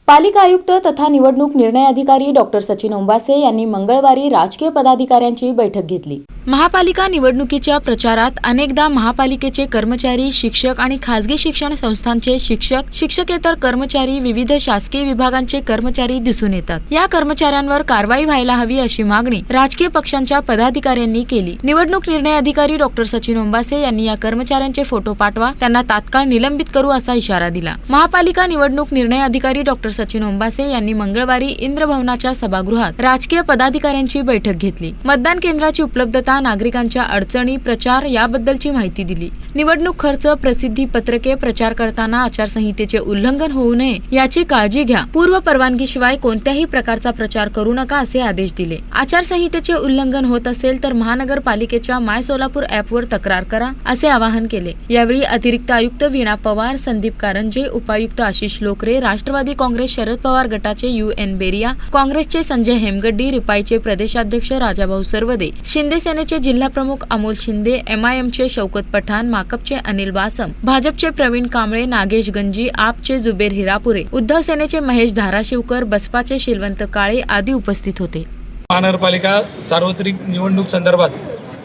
पालिका आयुक्त तथा निवडणूक निर्णय अधिकारी डॉक्टर सचिन ओंबासे यांनी मंगळवारी राजकीय पदाधिकाऱ्यांची बैठक घेतली। महापालिका निवडणुकीच्या प्रचारात अनेकदा महापालिकेचे कर्मचारी, शिक्षक आणि खासगी शिक्षण संस्थांचे शिक्षक, शिक्षकेतर कर्मचारी, विविध शासकीय विभागांचे कर्मचारी दिसून येतात। या कर्मचाऱ्यांवर कारवाई व्हायला हवी अशी मागणी राजकीय पक्षांच्या पदाधिकाऱ्यांनी केली। निवडणूक निर्णय अधिकारी डॉक्टर सचिन ओंबासे यांनी या कर्मचाऱ्यांचे फोटो पाठवा, त्यांना तात्काळ निलंबित करू असा इशारा दिला। महापालिका निवडणूक निर्णय अधिकारी डॉक्टर सचिन ओंबासे यांनी मंगळवारी इंद्रभवनाच्या सभागृहात राजकीय पदाधिकाऱ्यांची बैठक घेतली। मतदान केंद्राची उपलब्धता, नागरिकांच्या अडचणी, प्रचार याबद्दलची माहिती दिली। निवडणूक खर्च, प्रसिद्धी पत्रके प्रचार करताना आचारसंहितेचे उल्लंघन होऊ नये याची काळजी घ्या। पूर्व परवानगीशिवाय कोणत्याही प्रकारचा प्रचार करू नका असे आदेश दिले। आचारसंहितेचे उल्लंघन होत असेल तर महानगरपालिकेच्या माय सोलापूर ॲपवर तक्रार करा असे आवाहन केले। यावेळी अतिरिक्त आयुक्त वीणा पवार, संदीप कारंजे, उपायुक्त आशिष लोकरे, राष्ट्रवादी काँग्रेस शरद पवार गटाचे UN बेरिया, काँग्रेसचे संजय हेमगड्डी, रिपाईचे प्रदेशाध्यक्ष राजाभाऊ सरवदे, शिंदे सेनेचे जिल्हा प्रमुख अमोल शिंदे, MIMचे शौकत पठाण, माकपचे अनिल बासम, भाजपचे प्रवीण कांबळे, नागेश गंजी, आपचे जुबेर हिरापुरे, उद्धव सेनेचे महेश धाराशिवकर, बसपाचे शिलवंत काळे आदी उपस्थित होते। महानगरपालिका सार्वत्रिक निवडणूक संदर्भात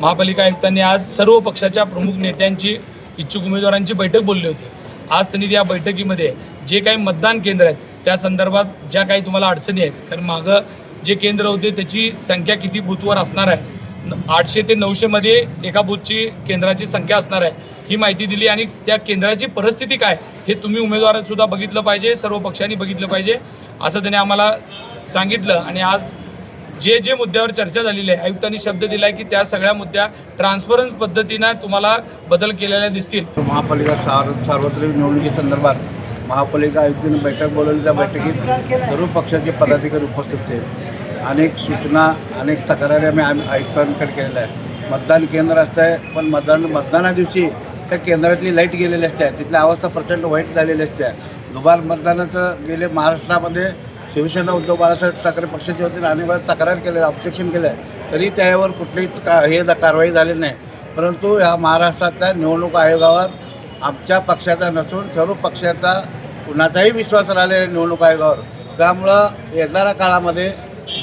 महापालिका आयुक्तांनी आज सर्व पक्षाच्या प्रमुख नेत्यांची, इच्छुक उमेदवारांची बैठक बोलली होती। आज त्यांनी या बैठकीमध्ये जे काही मतदान केंद्र आहेत त्या संदर्भात ज्या काही तुम्हाला अडचणी आहेत, कारण मागं जे केंद्र होते त्याची संख्या किती बूथवर असणार आहे, 800 ते 900 मध्ये एका बूथची केंद्राची संख्या असणार आहे ही माहिती दिली। आणि त्या केंद्राची परिस्थिती काय हे तुम्ही उमेदवारांसुद्धा बघितलं पाहिजे, सर्व पक्षांनी बघितलं पाहिजे असं त्यांनी आम्हाला सांगितलं। आणि आज जे मुद्द्यावर चर्चा झालेली आहे, आयुक्तांनी शब्द दिला आहे की त्या सगळ्या मुद्द्या ट्रान्सपरन्स पद्धतीनं तुम्हाला बदल केलेल्या दिसतील। महापालिका सार्वत्रिक निवडणुकीसंदर्भात महापालिका आयुक्तांनी बैठक बोलवली। त्या बैठकीत सर्व पक्षाचे पदाधिकारी उपस्थित होते। अनेक सूचना, अनेक तक्रारी आम्ही आयुक्तांकडे केलेल्या आहेत। मतदान केंद्र असतं आहे, पण मतदाना दिवशी त्या केंद्रातली लाईट गेलेली असते, तिथली अवस्था प्रचंड वाईट झालेली असते। दुबार मतदानाचं गेले महाराष्ट्रामध्ये शिवसेना उद्धव बाळासाहेब ठाकरे पक्षाच्या वतीने अनेक वेळा तक्रार केल्या, ऑब्जेक्शन केलं, तरी त्यावर कुठलीही कारवाई झाली नाही। परंतु ह्या महाराष्ट्रातल्या निवडणूक आयोगावर आमच्या पक्षाचा नसून सर्व पक्षाचा कुणाचाही विश्वास राहिलेला निवडणूक आयोगावर। त्यामुळं येणाऱ्या काळामध्ये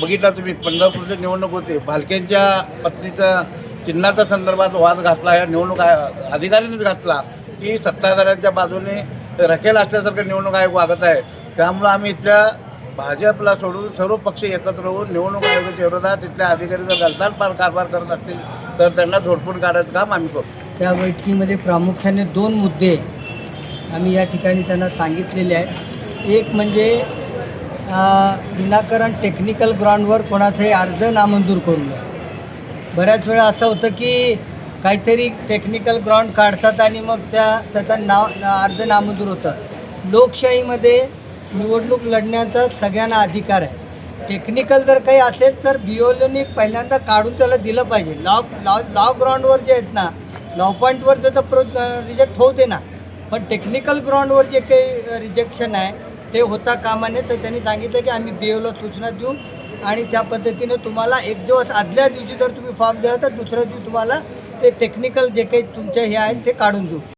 बघितला तुम्ही, पंढरपूरची निवडणूक होती, भालकेंच्या पत्नीचा चिन्हाच्या संदर्भात वाद घातला, या निवडणूक अधिकाऱ्यांनीच घातला की सत्ताधाऱ्यांच्या बाजूने रखेल असल्यासारखं निवडणूक आयोग वागत आहे। त्यामुळं आम्ही इथल्या भाजपला सोडून सर्व पक्ष एकत्र होऊन निवडणूक आयोगाच्या विरोधात तिथल्या अधिकारी जर गलतान कारभार करत असतील तर त्यांना झोडपून काढायचं काम आम्ही करू। त्या बैठकीमध्ये प्रामुख्याने 2 मुद्दे आम्ही या ठिकाणी त्यांना सांगितलेले आहेत। एक म्हणजे विनाकारण टेक्निकल ग्राउंडवर कोणाचाही अर्ज नामंजूर करू नये। बऱ्याच वेळा असं होतं की काहीतरी टेक्निकल ग्राउंड काढतात आणि मग त्याचा अर्ज नामंजूर होतं। लोकशाहीमध्ये निवडणूक लढण्याचा सगळ्यांना अधिकार आहे। टेक्निकल जर काही असेल तर BOLOनी पहिल्यांदा काढून त्याला दिलं पाहिजे। लॉ ग्राउंडवर जे आहेत ना, लॉ पॉईंटवर तर रिजेक्ट होऊ दे ना, पण टेक्निकल ग्राउंडवर जे काही रिजेक्शन आहे ते होता कामा नये। तर त्यांनी सांगितलं की आम्ही BOLO सूचना देऊ आणि त्या पद्धतीने तुम्हाला एक दिवस आदल्या दिवशी जर तुम्ही फॉर्म दिला तर दुसऱ्या दिवशी तुम्हाला ते टेक्निकल जे काही तुमचे हे आहेत ते काढून देऊ।